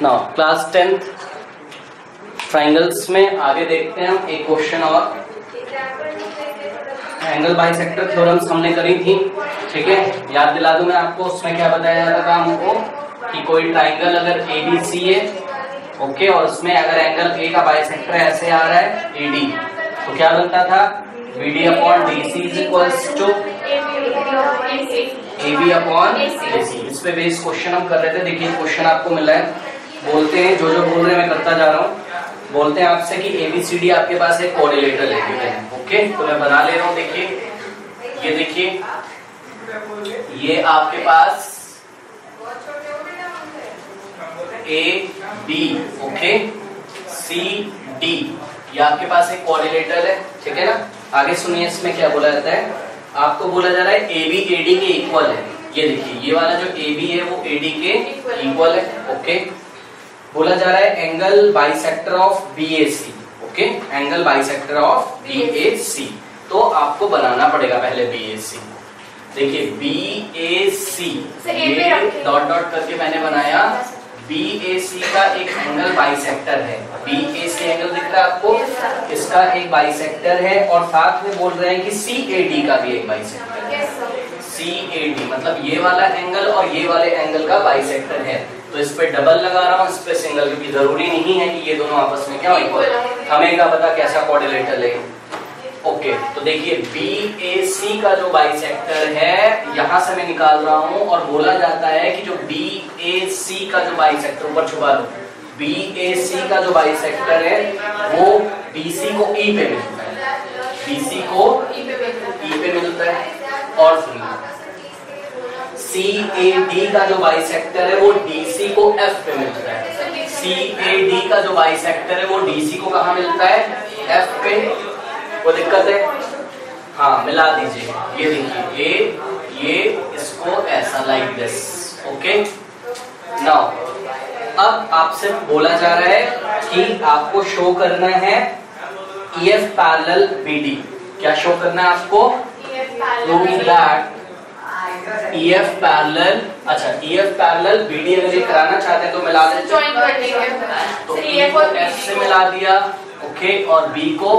Now class 10th triangles में आगे देखते हैं हम एक क्वेश्चन और। एंगल बाइसेक्टर थ्योरम्स हमने करी थी, ठीक है। याद दिला दूं मैं आपको, उसमें क्या बताया जाता था हमको कि कोई ट्राइंगल अगर एबीसी है, ओके, और उसमें अगर एंगल ए का बाइसेक्टर ऐसे आ रहा है एडी, तो क्या बनता था BD upon DC is equals to AB upon AC. इस पे बेस क्वेश्चन हम कर रहे थे। देखिए क्वेश्चन आपको मिला है, बोलते हैं जो जो बोल रहे हैं मैं करता जा रहा हूँ। बोलते हैं आपसे कि एबीसीडी आपके पास एक कोऑर्डिनेटर लेके गए हैं, ओके, तो मैं बना ले रहा हूँ। देखिए ये देखिए, ये आपके पास A B, okay, C D, ये आपके पास एक कोऑर्डिनेटर है, ठीक है ना। आगे सुनिए, इसमें क्या बोला जाता है, आपको बोला जा रहा है ए बी ए डी के इक्वल है। ये देखिए, ये वाला जो ए बी है वो ए डी के इक्वल है, ओके। बोला जा रहा है angle bisector of BAC, okay, angle bisector of BAC. तो आपको बनाना पड़ेगा पहले बीएसी। देखिए बीएसी, डॉट डॉट करके मैंने बनाया। बीएसी का एक एंगल बाइसेक्टर है, बीएसी एंगल दिख रहा है आपको, इसका एक बाइसेक्टर है, और साथ में बोल रहे हैं कि सीएडी का भी एक बाइसेक्टर है। सीएडी मतलब ये वाला एंगल और ये वाले एंगल का बाइसेक्टर है। तो इस पे डबल लगा रहा हूँ, इस पे सिंगल, क्योंकि जरूरी नहीं है कि ये दोनों आपस में क्या इक्वल, हमें क्या पता कैसा कोऑर्डिनेटर लेंगे, ओके। तो देखिए बीएसी का जो बाइसेक्टर है यहां से मैं निकाल रहा हूं, और बोला जाता है कि जो बीएसी का जो बाइसेक्टर, ऊपर छुपा दो, बीएसी का जो बाइसेक्टर है वो बीसी को ई पे मिलता है, बीसी को ई पे मिलता है। और सुनिए सीएडी का जो बाइसेक्टर है वो डीसी को एफ पे मिलता है। सीएडी का जो बाइसेक्टर है वो डीसी को कहाँ मिलता है, एफ पे। वो दिक्कत है, हाँ मिला दीजिए। ये देखिए ये इसको ऐसा लाइक दिस, ओके। नाउ अब आपसे बोला जा रहा है कि आपको शो करना है EF पैरेलल BD। क्या शो करना है आपको, प्रूव दैट EF पैरेलल, अच्छा EF पैरेलल BD अगर ये कराना चाहते हैं तो मिला देते, ज्वाइन कर देंगे। तो E को F से मिला दिया, ओके, और B को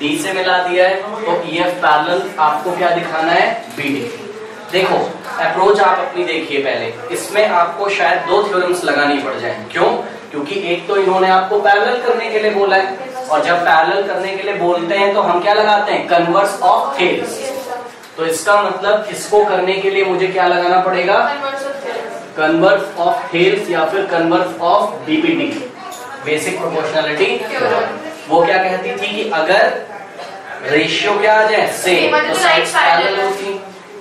D से मिला दिया है। तो EF पैरेलल आपको क्या दिखाना है, BD। देखो अप्रोच आप अपनी देखिए पहले, इसमें आपको शायद दो थ्योरम्स लगानी पड़ जाए। क्यों, क्योंकि एक तो इन्होंने आपको पैरेलल करने के लिए बोला है, और जब पैरेलल करने के लिए बोलते हैं तो हम क्या लगाते हैं, कन्वर्स ऑफ थेल्स। तो इसका मतलब इसको करने के लिए मुझे क्या लगाना पड़ेगा, कन्वर्स ऑफ थेल्स या फिर converse of BPT, basic proportionality. वो क्या कहती थी कि अगर रेशियो क्या आ जाए सेम तो साइड्स पैरेलल होती।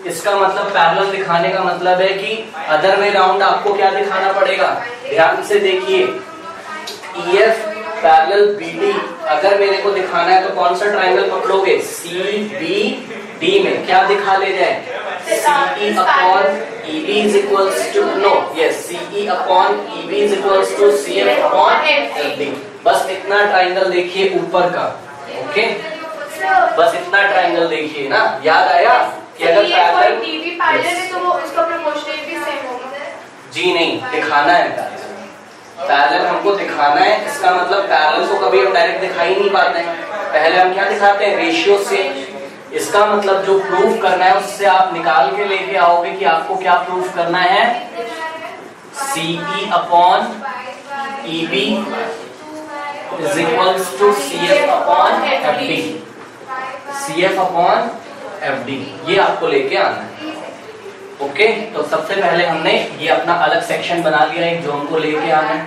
इसका मतलब पैरेलल दिखाने का मतलब है कि अदर वे राउंड आपको क्या दिखाना पड़ेगा। ध्यान से देखिए, EF पैरेलल BD अगर मेरे को दिखाना है तो कौन सा ट्राइंगल पकड़ोगे, CBD में क्या दिखा ले जाए, CE upon EB is equals to, no yes, CE upon EB is equals to CF upon FD। बस इतना ट्राइंगल देखिए ऊपर का, ओके, बस इतना ट्राइंगल देखिए ना। याद आया कि अगर पैरेलल है तो वो इसका प्रोपोर्शनल भी सेम होगा। जी नहीं, दिखाना है पैरेलल, हमको दिखाना है। इसका मतलब पैरेलल को कभी हम डायरेक्ट दिखा ही नहीं पाते हैं, पहले हम क्या दिखाते हैं, रेशियो से। इसका मतलब जो प्रूफ करना है उससे आप निकाल के लेके आओगे कि आपको क्या प्रूफ करना है, CE upon EB is equals to CF upon FD, CF upon FD, ये आपको लेके आना है, ओके। तो सबसे पहले हमने ये अपना अलग सेक्शन बना लिया है जो हमको लेके आना है।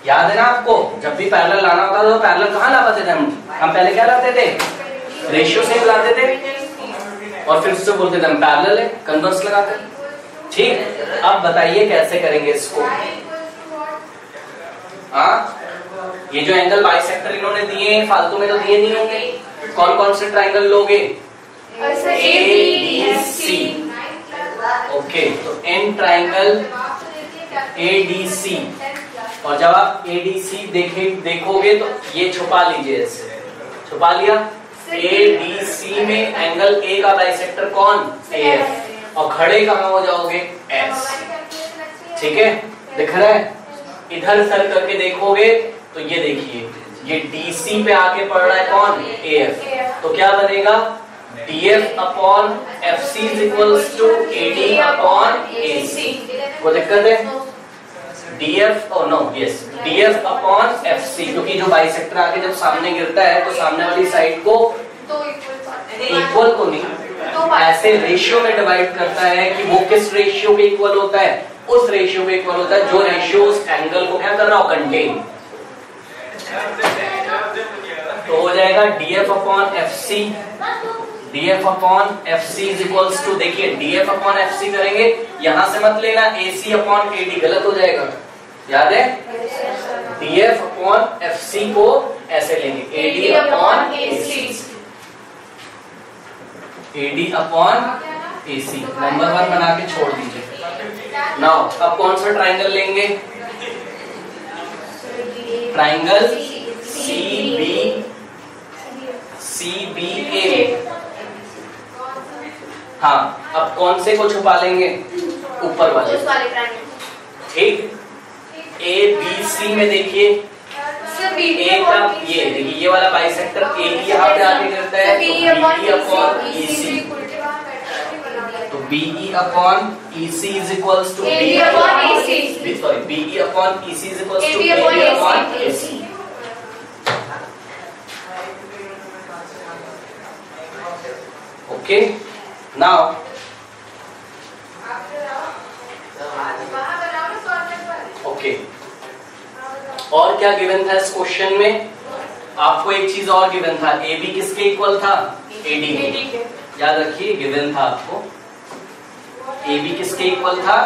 याद है ना आपको, जब भी पैरेलल लाना होता था तो पैरेलल कहाँ लाते थे हम पहले क्या लाते थे, रेशियो से लाते थे, और फिर उससे बोलते थे हम पैरेलल है, कन्वर्स लगाते। ठीक, अब बताइए कैसे करेंगे इसको। हाँ, ये जो एंगल बाइसेक्टर इन्होंने दिए फालतू में तो दिए नहीं होंगे। कौन कौन से ट्राइंगल लोगे, ADC, ओके। तो इन ट्राइंगल ADC, और जब आप ADC देखोगे तो ये छुपा लीजिए, ऐसे छुपा लिया। ADC में एंगल A का बाइसेक्टर कौन, AF, और खड़े कहाँ हो जाओगे, S, ठीक है। दिख रहा है? इधर सर करके देखोगे तो ये देखिए, ये DC पे आके पड़ रहा है कौन? AF। तो क्या बनेगा? DF upon FC is equals to AD upon AC। वो दिक्कत है? DF और no yes DF upon FC, क्योंकि जो बाइसेक्टर आके जब सामने गिरता है तो सामने वाली साइड को इक्वल को नहीं, ऐसे रेशियो में डिवाइड करता है कि वो किस रेशियो पे इक्वल होता है? उस रेशियो पे इक्वल होता है जो रेशियो उस एंगल को क्या कर रहा हो? कंटेन। तो हो जाएगा DF upon FC, DF upon FC is equals to, देखिए DF अपॉन FC करेंगे, यहां से मत लेना AC अपॉन AD, गलत हो जाएगा, याद है? DF अपॉन FC को ऐसे लेंगे AD upon AC, AD upon AC, number 1 बना के छोड़ दीजिए। नाउ अब कौन सा ट्राइंगल लेंगे? Triangle CBA। हाँ, अब कौन से को छुपा लेंगे? ऊपर वाले, ठीक। ABC में देखिए A का ये देखिए, ये वाला बाइसेक्टर AB यहाँ पे आके गिरता है, तो BE अपॉन EC, तो BE upon EC is equals to BE upon EC, sorry BE upon EC is equals to AB upon AC। Okay, now okay, और क्या गिवन था इस क्वेश्चन में? आपको एक चीज और गिवन था, AB किसके इक्वल था? AD के। याद रखिए गिवन था आपको, AB किसके इक्वल था?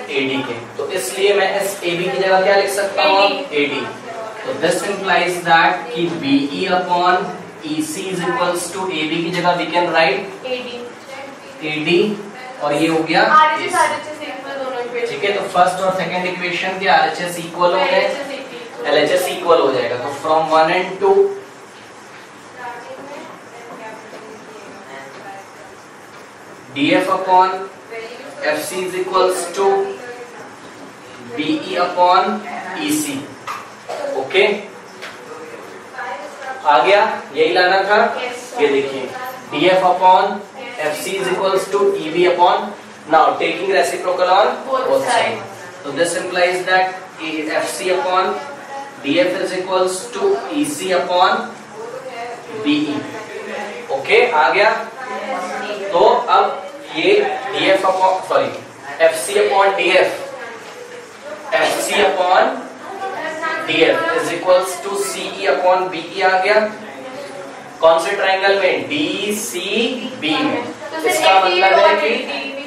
AD के। तो इसलिए मैं इस AB की जगह क्या लिख सकता हूँ? AD। तो दिस इंप्लाइज दैट कि BE upon EC is equals to AB की जगह वी कैन राइट AD, और ये हो गया ठीक है। तो फर्स्ट और सेकंड इक्वेशन के RHS इक्वल हो गए, LHS इक्वल हो जाएगा। तो from 1 and 2 DF upon FC is equals to BE upon EC। Okay, आ गया, यही लाना था। ये देखिए DF upon FC is equals to EB upon, now taking reciprocal on both sides, so this implies that FC upon DF is equals to EC upon BE। Okay, आ गया। तो अब ये DF upon sorry FC upon DF, FC upon DF is equals to CE upon BE आ गया। कौन से triangle में? DCB में। इसका मतलब है कि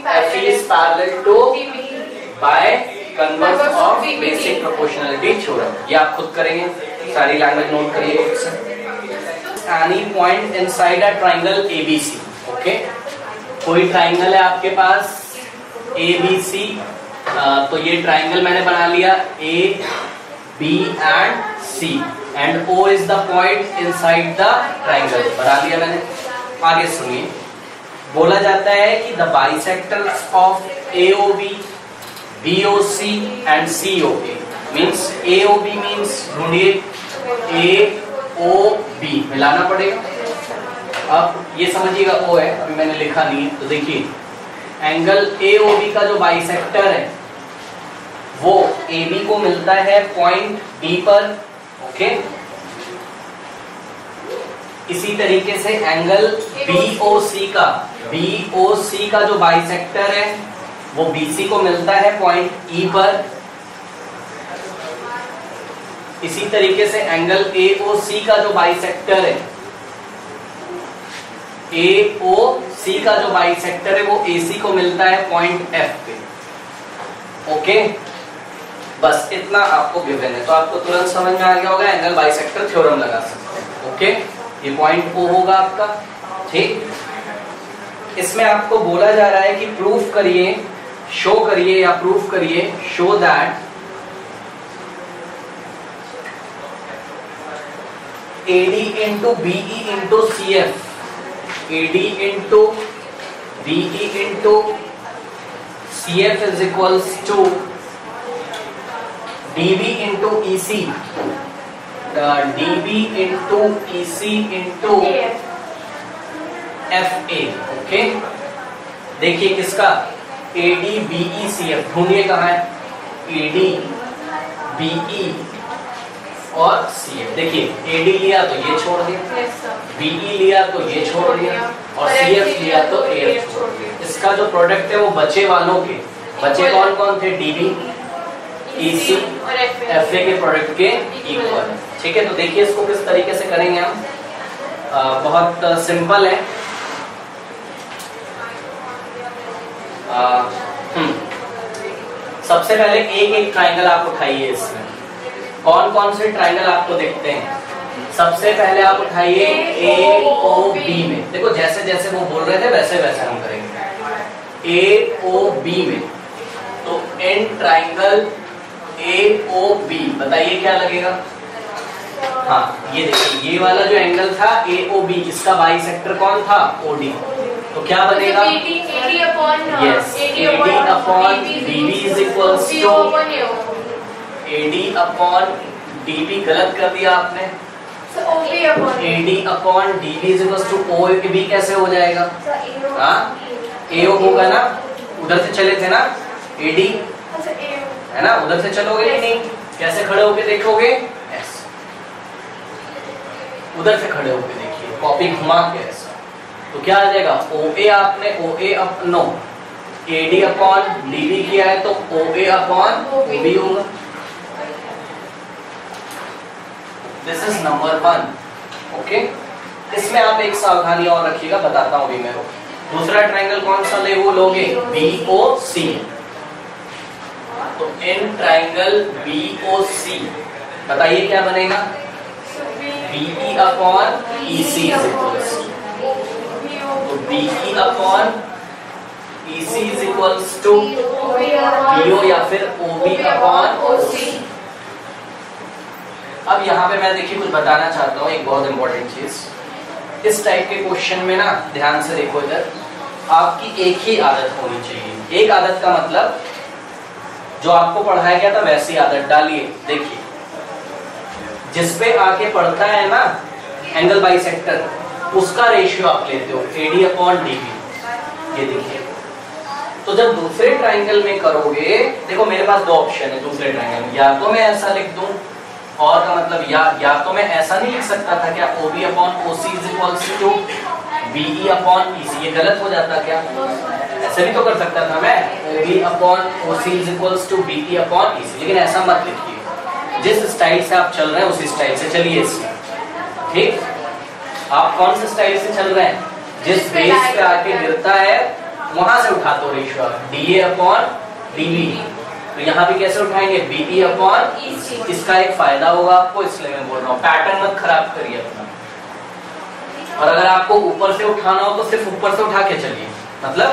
FE is parallel to by converse of basic proportionality theorem। ये आप खुद करेंगे, सारी लैंग्वेज नोट करिए खुद से। Any point inside a triangle ABC, okay. कोई ट्राइंगल है आपके पास ABC, तो ये ट्राइंगल मैंने बना लिया A, B and C, and O is the point inside the triangle, बना दिया मैंने। आगे सुनिए, बोला जाता है कि the bisectors of AOB, BOC and COA means AOB means ढूंढिए AOB मिलाना पड़ेगा। अब ये समझिएगा O है, अभी मैंने लिखा नहीं है, तो देखिए एंगल AOB का जो बाइसेक्टर है वो AB को मिलता है पॉइंट D पर, ओके। इसी तरीके से एंगल BOC का जो बाइसेक्टर है वो BC को मिलता है पॉइंट E पर। इसी तरीके से एंगल AOC का जो बाइसेक्टर है, AOC का जो बाइसेक्टर है वो AC को मिलता है पॉइंट F पे, ओके। बस इतना आपको गिवन है, तो आपको तुरंत समझ में आ गया होगा, एंगल बाइसेक्टर थ्योरम लगा सकते हैं, ओके। ये पॉइंट O होगा आपका, ठीक। इसमें आपको बोला जा रहा है कि प्रूफ करिए, शो करिए या प्रूफ करिए, show that AD into BE into CF, AD into BE into CF is equals to dB into EC, dB into EC into F A. Okay, देखिए किसका, एडी बीई सी एफ, ढूंढिए कहाँ है, AD be और C F. देखिए AD लिया तो ये छोड़ दिया, बीई लिया तो ये छोड़ दिया, और सी एफ लिया तो ए एफ छोड़ दिया। इसका जो प्रोडक्ट है वो बचे वालों के, बचे कौन कौन थे, डीबी ईसी एफ ए के प्रोडक्ट के इक्वल। ठीक है, तो देखिए इसको किस तरीके से करेंगे हम, बहुत सिंपल है। सबसे पहले एक एक ट्राइंगल आप उठाइए, इसमें कौन कौन से ट्राइंगल आपको देखते हैं। सबसे पहले आप उठाइए ए ओ बी में, देखो जैसे जैसे वो बोल रहे थे वैसे वैसे हम करेंगे। ए ओ बी में, तो in triangle A O B, बताइए क्या लगेगा। हाँ ये देखिए, ये वाला जो एंगल था ए ओ बी, इसका बाइसेक्टर कौन था, ओ डी। तो क्या बनेगा, yes, AD upon DB is equals to AD upon DB, गलत कर दिया आपने, AD upon DB is equals to OB कैसे हो जाएगा, हाँ AO होगा ना, उधर से चले थे ना, AD है ना, उधर से चलोगे कि नहीं, कैसे खड़े होके देखोगे, ऐसे उधर से खड़े होके देखिए, कॉपी घुमा के ऐसा, तो क्या आ जाएगा, OA आपने OA up no AD upon DB किया है तो OA अपॉन OB होगा। This is number 1। ओके, इसमें आप एक सावधानी और रखिएगा, बताता हूं अभी मैं। दूसरा ट्राइंगल कौन सा ले वो लोगे, BOC। तो इन ट्राइंगल BOC बताइए क्या बनेगा, BE upon EC is equals, तो BE upon EC is equals to BO या फिर OB अपॉन OC। अब यहाँ पे मैं देखिए कुछ बताना चाहता हूँ, एक बहुत इंपॉर्टेंट चीज। इस टाइप के क्वेश्चन में ना ध्यान से देखो, इधर आपकी एक ही आदत होनी चाहिए। एक आदत का मतलब जो आपको पढ़ाया गया था वैसी आदत डालिए। देखिए जिसपे आके पढ़ता है ना एंगल बाइसेक्टर, उसका रेशियो आप लेते हो AD अपॉन DB। ये देखिए, तो जब दूसरे ट्राइंगल में करोगे, देखो मेरे पास दो ऑप्शन है दूसरे ट्राइंगल में, या तो मैं ऐसा लिख दूं, और का मतलब या तो मैं ऐसा नहीं लिख सकता था क्या, OB upon OC is equals to BE upon EC, ये गलत हो जाता क्या, ऐसे भी तो कर सकता था मैं, OB upon OC is equals to BE upon EC, लेकिन ऐसा मत लिखिए। जिस स्टाइल से आप चल रहे हैं उसी स्टाइल से चलिए इसमें। ठीक, आप कौन से स्टाइल से चल रहे हैं, जिस बेस पे आके गिरता है वहां से उठा दो रेशियो, DA अपॉन DB। तो यहाँ भी कैसे उठाएंगे, BE अपॉन EC। इसका एक फायदा होगा आपको, इसलिए मैं बोल रहा हूँ, पैटर्न मत खराब करिए अपना। और अगर आपको ऊपर से उठाना हो तो सिर्फ ऊपर से उठा के चलिए, मतलब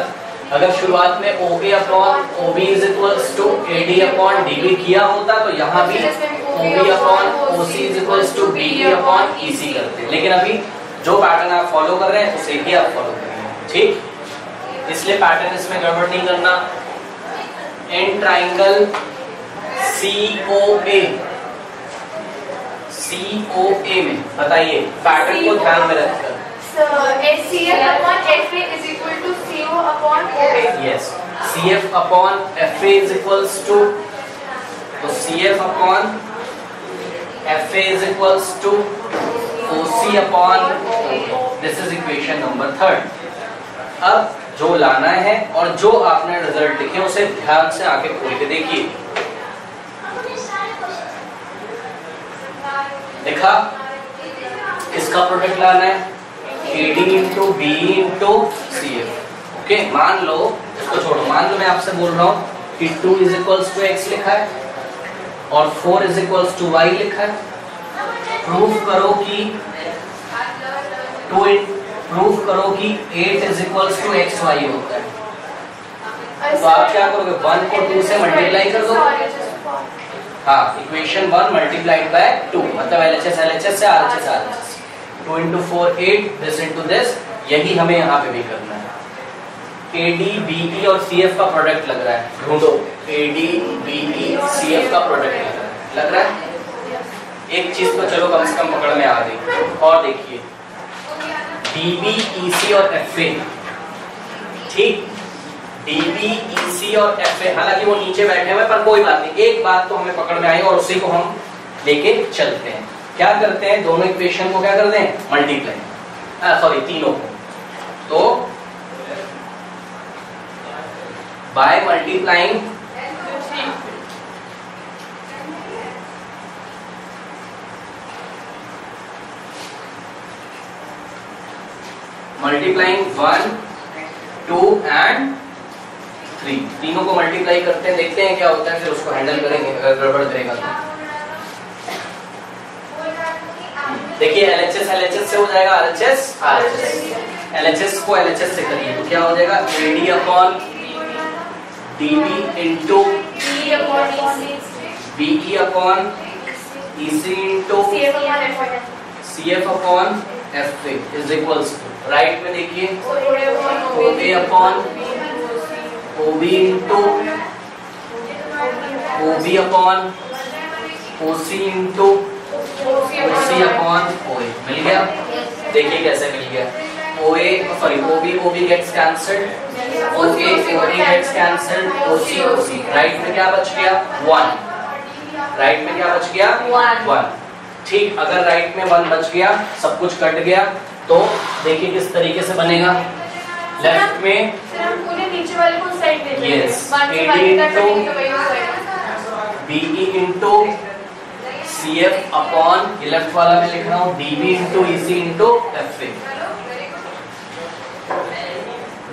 अगर शुरुआत में OA upon OB is equals to AD upon DB किया होता तो यहाँ भी OB upon OC is equals to BE upon EC करते, लेकिन अभी जो पैटर्न आप फॉलो कर रहे हैं उसे ही आप फॉलो करेंगे। ठीक, इसलिए पैटर्न इसमें गड़बड़ नहीं करना। इन ट्राइंगल COA में बताइए पैटर्न को ध्यान में रखकर, CF upon FA is equal to CO upon OA। yes, CF upon FA is equals to, तो CF upon FA is equals to OC upon OA। This is equation number 3। अब जो लाना है और जो आपने रिजल्ट लिखे उसे ध्यान से आके खोल के देखिए। देखा, इसका प्रोडक्ट लाना है AD into BE into CF। Okay, मान लो, इसको छोड़ो, मान लो मैं आपसे बोल रहा हूँ कि 2 इज इक्वल्स टू x लिखा है और 4 इज इक्वल्स टू y लिखा है। प्रूफ करो कि 8 इज इक्वल्स टू xy होता है। तो आप क्या करोगे, 1 को 2 से मल्टीप्लाई कर दो। हाँ, इक्वेशन 1 मल्टीप्लाइड बाय 2, मतलब LHS से RHS। 2 into 4 8, this into this, यही हमें यहाँ पे भी करना है। AD BE और CF का प्रोडक्ट लग रहा है, ढूंढो AD BE CF का प्रोडक्ट लग रहा है। लग रहा है? एक चीज तो चलो कम से कम पकड़ में आ गई। और देखिए DB, EC और FA, ठीक, DB, EC और FA, हालांकि वो नीचे बैठे हुए पर कोई बात नहीं, एक बात तो हमें पकड़ में आई और उसी को हम लेके चलते हैं। क्या करते हैं, दोनों इक्वेशन को क्या करते हैं, मल्टीप्लाई, सॉरी तीनों को, तो बाय मल्टीप्लाइंग मल्टीप्लाइंग 1, 2 एंड 3, तीनों को मल्टीप्लाई करते हैं, देखते हैं क्या होता है, फिर उसको हैंडल करेंगे अगर गड़बड़ करेगा तो। देखिए LHS LHS से हो जाएगा RHS RHS, LHS को LHS से करिए तो क्या हो जाएगा, AD upon DB into BE upon EC into CF upon FA is equals to, right में देखिए OA upon OB into OB upon OC into OC upon OA, मिल गया? देखिए कैसे मिल गया, OB gets cancelled, OA gets cancelled, OC, right में क्या बच गया, 1, राइट में क्या बच गया, 1, ठीक। अगर राइट में 1 बच गया, सब कुछ कट गया, तो देखिए किस तरीके से बनेगा, लेफ्ट में पूरे नीचे वाले को साइड ले लेंगे, यस, बाकी AD वाले का इंटू कटिंग तो वही होगा, BE इंटू CF अपॉन, ये लेफ्ट वाला मैं लिख रहा हूँ, DB into EC into FA,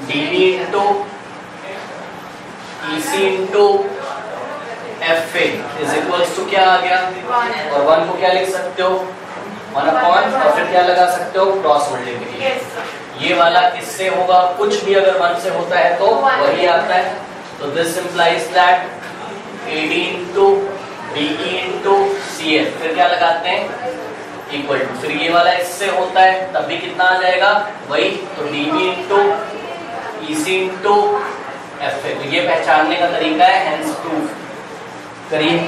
DB into EC into FA is equals to क्या आ गया, और 1 को क्या लिख सकते हो, 1 अपॉन, और फिर क्या लगा सकते हो, क्रॉस मल्टीप्लिकेशन। ये वाला इससे होगा, कुछ भी अगर 1 से होता है तो वही आता है, तो this implies that AD into BE into CF, फिर क्या लगाते हैं, इक्वल टू, फिर ये वाला इससे होता है तब भी कितना आ जाएगा, वही, तो DB into EC into FA, तो ये पहचानने का तरीका है, हेंस प्रूफ करिए।